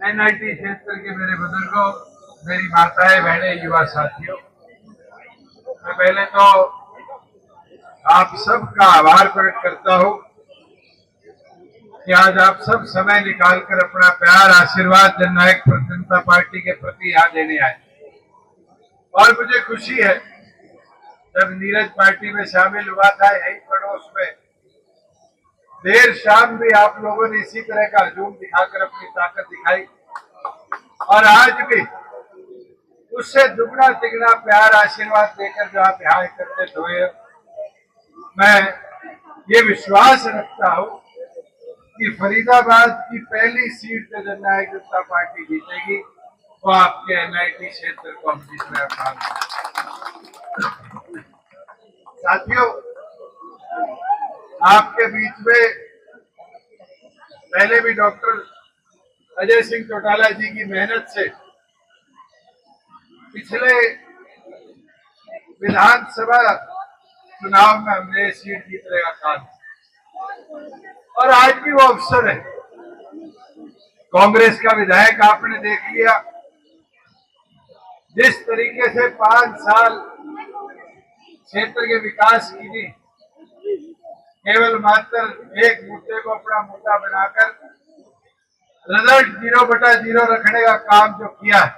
NIT क्षेत्र के मेरे बुजुर्गों, मेरी माताएं, बहनें, युवा साथियों, मैं पहले तो आप सबका आभार प्रकट करता हूं कि आज आप सब समय निकालकर अपना प्यार, आशीर्वाद जननायक जनता पार्टी के प्रति यहाँ देने आए। और मुझे खुशी है, जब नीरज पार्टी में शामिल हुआ था यही पड़ोस में, देर शाम भी आप लोगों ने इसी तरह का हजूम दिखाकर अपनी ताकत दिखाई और आज भी उससे दुगना तिगना प्यार, आशीर्वाद देकर जो आप यहाँ एकत्रित हुए, मैं ये विश्वास रखता हूँ कि फरीदाबाद की पहली सीट पे जननायक जनता पार्टी जीतेगी, वो आपके एनआईटी क्षेत्र को हम जीतने का। साथियों, आपके बीच में पहले भी डॉक्टर अजय सिंह चौटाला जी की मेहनत से पिछले विधानसभा चुनाव में हमने सीट जीतने का काम, और आज भी वो अवसर है। कांग्रेस का विधायक आपने देख लिया, जिस तरीके से 5 साल क्षेत्र के विकास की थी, केवल मात्र एक मुद्दे को अपना मुद्दा बनाकर रिजल्ट 0/0 रखने का काम जो किया है,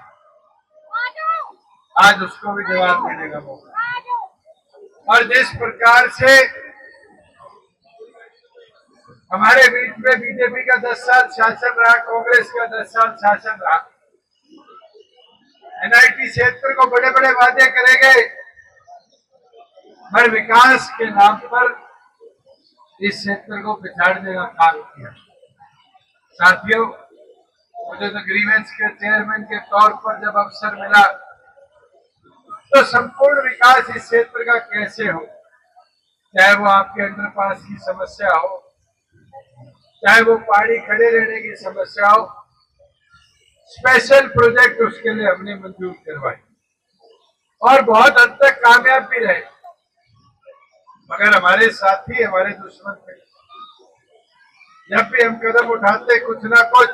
आज उसको भी जवाब देने का मौका। और जिस प्रकार से हमारे बीच में बीजेपी का 10 साल शासन रहा, कांग्रेस का 10 साल शासन रहा, एनआईटी क्षेत्र को बड़े बड़े वादे करे गए, हर विकास के नाम पर इस क्षेत्र को पिछाड़ने का काम किया। साथियों, मुझे तो ग्रीवेंस के चेयरमैन के तौर पर जब अवसर मिला, तो संपूर्ण विकास इस क्षेत्र का कैसे हो, चाहे वो आपके अंडरपास की समस्या हो, चाहे वो पानी खड़े रहने की समस्या हो, स्पेशल प्रोजेक्ट उसके लिए हमने मंजूर करवाए और बहुत हद तक कामयाब भी रहे। मगर हमारे साथी, हमारे दुश्मन थे, जब भी हम कदम उठाते कुछ ना कुछ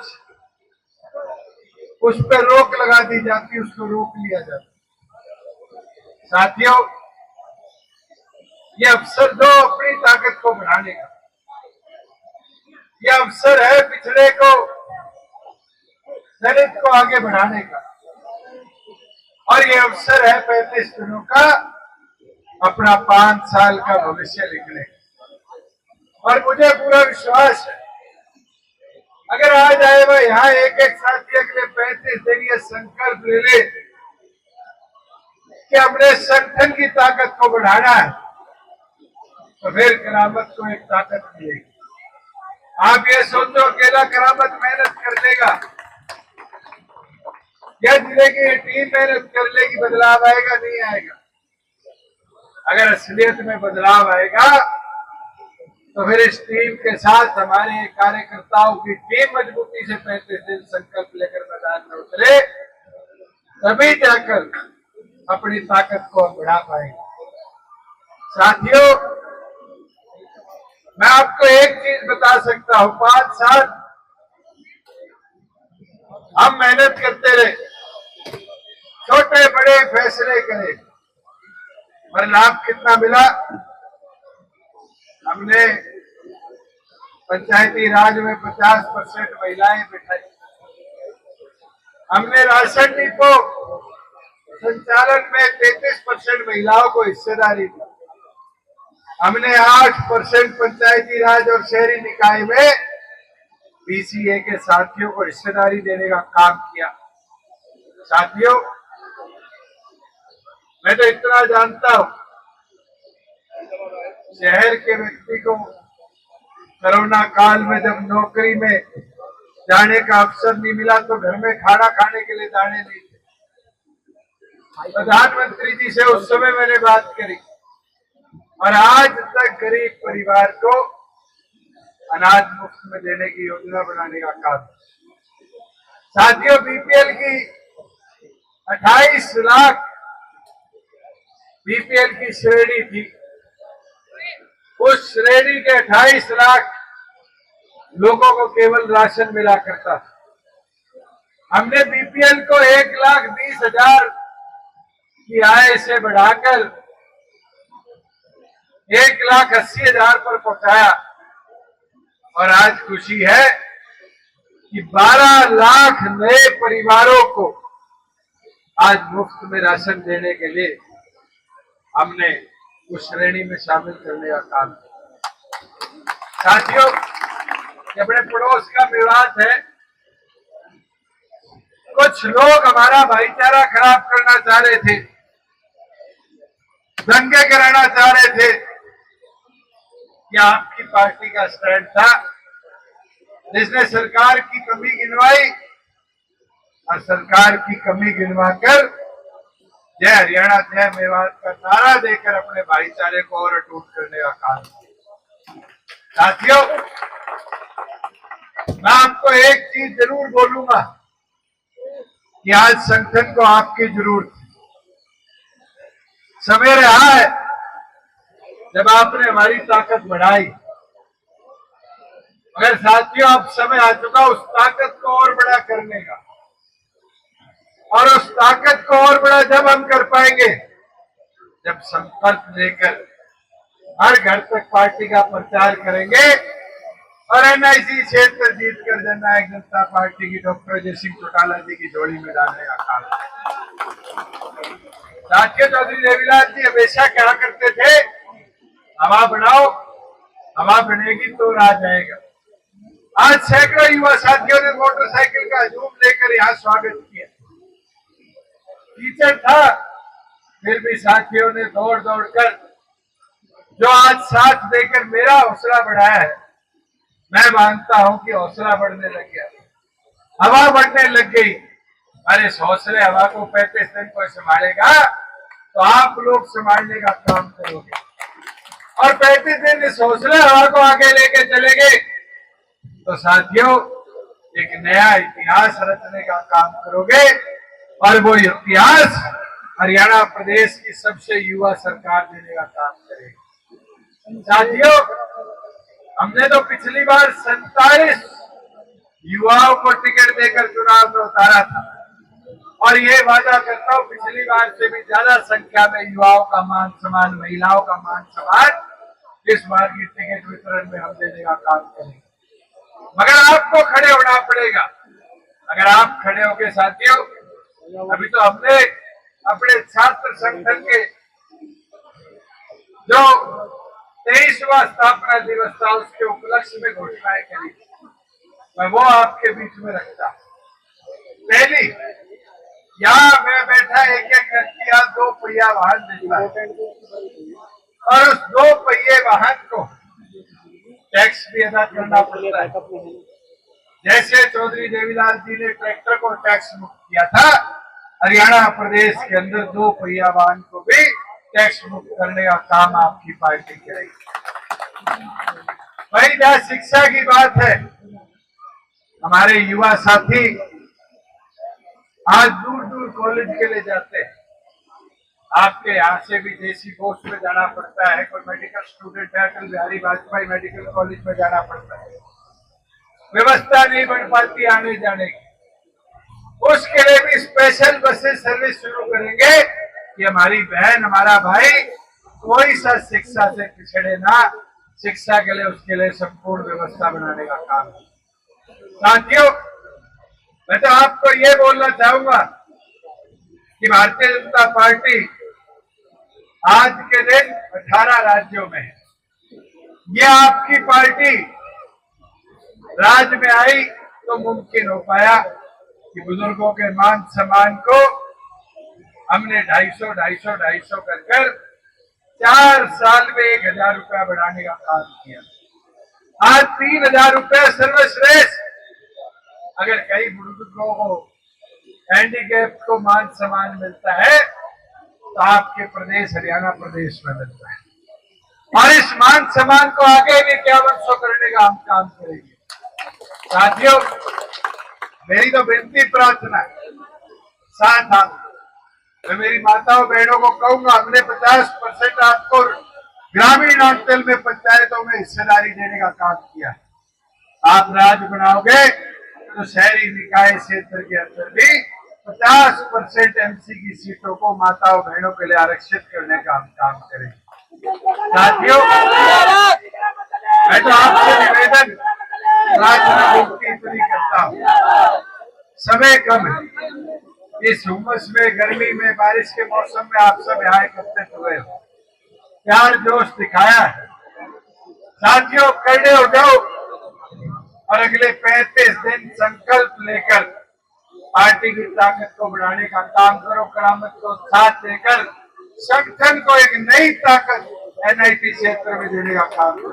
उस पर रोक लगा दी जाती, उसको रोक लिया जाता। साथियों, ये अवसर दो अपनी ताकत को बढ़ाने का, ये अवसर है पिछड़े को, दलित को आगे बढ़ाने का, और ये अवसर है 35 दिनों का अपना 5 साल का भविष्य लिखने। और मुझे पूरा विश्वास है, अगर आज आए वह यहाँ एक एक साथी अगले 35 दिन ये संकल्प ले ले कि हमने संगठन की ताकत को बढ़ाना है, तो फिर करामत को एक ताकत मिलेगी। आप ये सोचो अकेला करामत मेहनत कर लेगा या जिले की टीम मेहनत कर लेगी, बदलाव आएगा? नहीं आएगा। अगर असलियत में बदलाव आएगा तो फिर इस टीम के साथ हमारे कार्यकर्ताओं की टीम मजबूती से 35 दिन संकल्प लेकर मैदान में उतरे, तभी जाकर अपनी ताकत को बढ़ा पाएंगे। साथियों, मैं आपको एक चीज बता सकता हूं, 5 साल हम मेहनत करते रहे, छोटे बड़े फैसले करे, पर लाभ कितना मिला? हमने पंचायती राज में 50% महिलाएं बिठाई, हमने राशन डिपो संचालन में 33% महिलाओं को हिस्सेदारी दी, हमने 8% पंचायती राज और शहरी निकाय में बीसीए के साथियों को हिस्सेदारी देने का काम किया। साथियों, मैं तो इतना जानता हूं, शहर के व्यक्ति को कोरोना काल में जब नौकरी में जाने का अवसर नहीं मिला तो घर में खाना खाने के लिए दाने नहीं थे। प्रधानमंत्री जी से उस समय मैंने बात करी और आज तक गरीब परिवार को अनाज मुफ्त में देने की योजना बनाने का काम। साथियों, बीपीएल की 28 लाख बीपीएल की श्रेणी थी, उस श्रेणी के 28 लाख लोगों को केवल राशन मिला करता था। हमने बीपीएल को 1,20,000 की आय से बढ़ाकर 1,80,000 पर पहुंचाया और आज खुशी है कि 12 लाख नए परिवारों को आज मुफ्त में राशन देने के लिए हमने उस श्रेणी में शामिल करने का काम किया। साथियों, ये अपने पड़ोस का विवाद है। कुछ लोग हमारा भाईचारा खराब करना चाह रहे थे, दंगे कराना चाह रहे थे। यह आपकी पार्टी का स्टैंड था, जिसने सरकार की कमी गिनवाई और सरकार की कमी गिनवा कर जय हरियाणा जय मेवात का नारा देकर अपने भाईचारे को और अटूट करने का काम किया। साथियों, मैं आपको एक चीज जरूर बोलूंगा कि आज संगठन को आपकी जरूरत है। समय रहा है जब आपने हमारी ताकत बढ़ाई, मगर साथियों अब समय आ चुका उस ताकत को और बड़ा करने का। और उस ताकत को और बड़ा जब हम कर पाएंगे जब संकल्प लेकर हर घर तक पार्टी का प्रचार करेंगे और एनआईसी क्षेत्र जीतकर जननायक जनता पार्टी की डॉक्टर अजय सिंह चौटाला जी की जोड़ी में डालने का काम। साथियों, चौधरी देवीलाल जी हमेशा कहा करते थे, हवा बढ़ाओ, हवा बढ़ेगी तो राज आएगा। आज सैकड़ों युवा साथियों ने मोटरसाइकिल का हजूम लेकर यहाँ स्वागत किया। कीचड़ था, फिर भी साथियों ने दौड़ दौड़ कर जो आज साथ देकर मेरा हौसला बढ़ाया है, मैं मानता हूं कि हौसला बढ़ने लग गया, हवा बढ़ने लग गई। अरे इस हौसले हवा को 35 दिन कोई संभालेगा तो आप लोग संभालने का काम करोगे और 35 दिन इस हौसले हवा को आगे लेके चलेंगे तो साथियों एक नया इतिहास रचने का काम करोगे और वो इतिहास हरियाणा प्रदेश की सबसे युवा सरकार देने का काम करेगी। साथियों, हमने तो पिछली बार 47 युवाओं को टिकट देकर चुनाव में उतारा था और ये वादा करता हूं पिछली बार से भी ज्यादा संख्या में युवाओं का मान सम्मान, महिलाओं का मान सम्मान इस बार की टिकट वितरण में हम देने का काम करेंगे। मगर आपको खड़े होना पड़ेगा। अगर आप खड़े होके साथियों, अभी तो हमने अपने छात्र संगठन के जो 23वां स्थापना दिवस था उसके उपलक्ष्य में घोषणाएं करी, मैं वो आपके बीच में रखता। पहली, यहाँ मैं बैठा एक व्यक्ति यहाँ 2 पहिया वाहन देता है और उस 2 पहिए वाहन को टैक्स भी अदा करना पड़ता है। जैसे चौधरी देवीलाल जी ने ट्रैक्टर को टैक्स मुक्त किया था, हरियाणा प्रदेश के अंदर 2 पहिया वाहन को भी टैक्स मुक्त करने का काम आपकी पार्टी करेगी। वही जहाँ शिक्षा की बात है, हमारे युवा साथी आज दूर दूर कॉलेज के लिए जाते हैं। आपके यहाँ से भी देसी पोस्ट में जाना पड़ता है, कोई मेडिकल स्टूडेंट है अटल बिहारी वाजपेयी मेडिकल कॉलेज में जाना पड़ता है, व्यवस्था नहीं बन पाती आने जाने की। उसके लिए भी स्पेशल बसेस सर्विस शुरू करेंगे कि हमारी बहन, हमारा भाई कोई सा शिक्षा से पिछड़े ना, शिक्षा के लिए उसके लिए संपूर्ण व्यवस्था बनाने का काम। साथियों, मैं तो आपको ये बोलना चाहूंगा कि भारतीय जनता पार्टी आज के दिन 18 राज्यों में है। ये आपकी पार्टी राज्य में आई तो मुमकिन हो पाया कि बुजुर्गों के मान सम्मान को हमने 250 कर कर 4 साल में 1,000 रुपया बढ़ाने का काम किया। आज 3,000 रुपया सर्वश्रेष्ठ। अगर कई बुजुर्गों को हैंडीकैप को मान सम्मान मिलता है तो आपके प्रदेश हरियाणा प्रदेश में मिलता है और इस मान सम्मान को आगे भी 5100 करने का हम काम करेंगे। साथियों, मेरी तो विनती प्रार्थना है, साथ आप, मैं मेरी माताओं बहनों को कहूंगा, हमने 50% आपको ग्रामीण अंचल में पंचायतों में हिस्सेदारी देने का काम किया। आप राज बनाओगे तो शहरी निकाय क्षेत्र के अंदर भी 50% एमसी की सीटों को माताओं बहनों के लिए आरक्षित करने का हम काम करेंगे। साथियों, मैं तो आपसे निवेदन राजनीति इतनी करता हूँ, समय कम है। इस उमस में, गर्मी में, बारिश के मौसम में आप सब यहाँ एकत्रित हुए हो, प्यार जोश दिखाया है। साथियों, खड़े हो जाओ और अगले 35 दिन संकल्प लेकर पार्टी की ताकत को बढ़ाने का काम करो। करामत को साथ लेकर संगठन को एक नई ताकत एनआईटी क्षेत्र में देने का काम करो।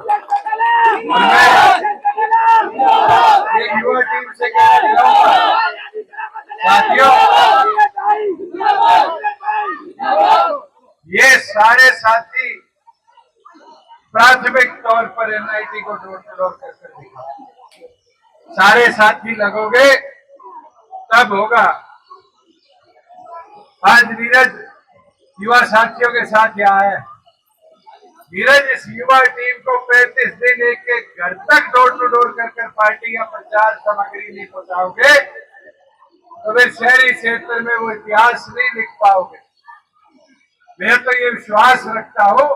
और मैं ये युवा टीम से कहना चाहूंगा, साथियों, ये सारे साथी प्राथमिक तौर पर एनआईटी को डोर टू डोर कर दिखा। सारे साथी लगोगे तब होगा। आज नीरज युवा साथियों के साथ यहाँ है। नीरज, इस युवा टीम को 35 दिन एक एक घर तक डोर टू डोर कर पार्टी या प्रचार सामग्री नहीं पहुंचाओगे तो फिर शहरी क्षेत्र में वो इतिहास नहीं लिख पाओगे। मैं तो ये विश्वास रखता हूँ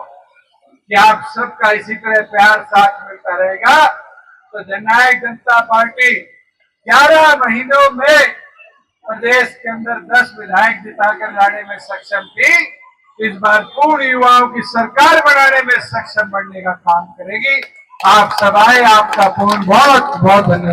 कि आप सबका इसी तरह प्यार साथ मिलता रहेगा तो जननायक जनता पार्टी 11 महीनों में प्रदेश के अंदर 10 विधायक जिताकर लाने में सक्षम थी। इस बार पूर्ण युवाओं की सरकार बनाने में सक्षम बनने का काम करेगी। आप सब आए, आपका पूर्ण बहुत बहुत धन्यवाद।